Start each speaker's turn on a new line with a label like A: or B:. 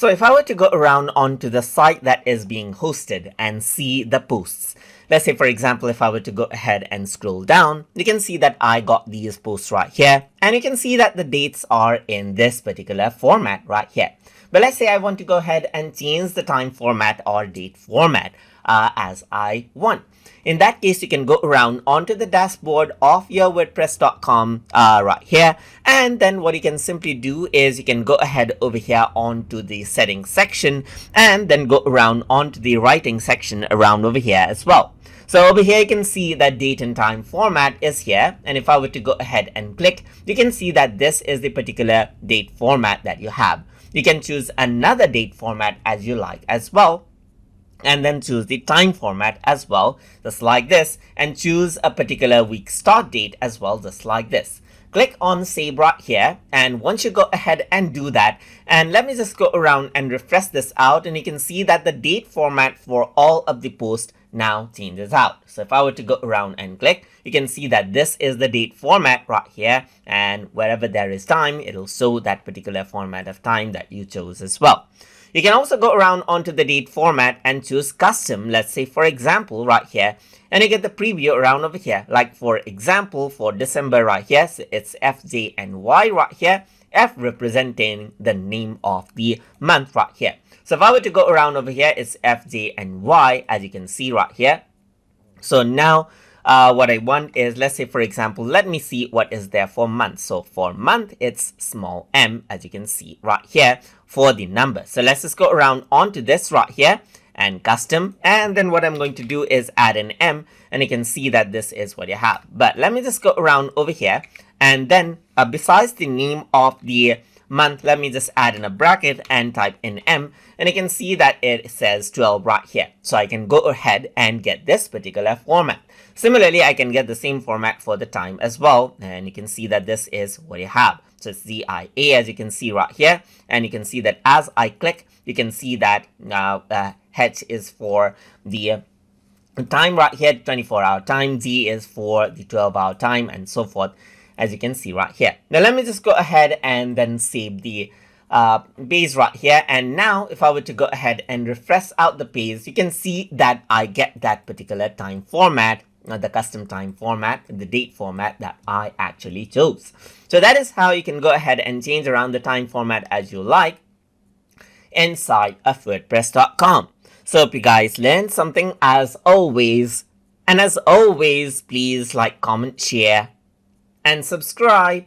A: So if I were to go around onto the site that is being hosted and see the posts, let's say for example, if I were to go ahead and scroll down, you can see that I got these posts right here, and you can see that the dates are in this particular format right here. But let's say I want to go ahead and change the time format or date format as I want. In that case, you can go around onto the dashboard of your wordpress.com right here. And then what you can simply do is you can go ahead over here onto the settings section and then go around onto the writing section around over here as well. So over here you can see that date and time format is here, and if I were to go ahead and click, you can see that this is the particular date format that you have. You can choose another date format as you like as well, and then choose the time format as well, just like this, and choose a particular week start date as well, just like this. Click on save right here, and once you go ahead and do that, and let me just go around and refresh this out, and you can see that the date format for all of the posts now changes out. So if I were to go around and click, you can see that this is the date format right here, and wherever there is time, it'll show that particular format of time that you chose as well. You can also go around onto the date format and choose custom, let's say for example right here, and you get the preview around over here. Like for example, for December right here, so it's F, J, and Y right here, F representing the name of the month right here. So if I were to go around over here, it's F, J, and Y, as you can see right here. So now what I want is, let's say for example, let me see what is there for month. So for month, it's small m, as you can see right here for the number. So let's just go around onto this right here and custom, and then what I'm going to do is add an m, and you can see that this is what you have. But let me just go around over here, and then besides the name of the month, let me just add in a bracket and type in m, and you can see that it says 12 right here. So I can go ahead and get this particular format. Similarly, I can get the same format for the time as well, and you can see that this is what you have. So it's ZIA, as you can see right here, and you can see that as I click, you can see that H is for the time right here, 24-hour time, Z is for the 12-hour time, and so forth, as you can see right here. Now let me just go ahead and then save the page right here, and now if I were to go ahead and refresh out the page, you can see that I get that particular time format, the custom time format, the date format that I actually chose. So that is how you can go ahead and change around the time format as you like inside of wordpress.com. So hope you guys learned something as always, and as always, please like, comment, share, and subscribe.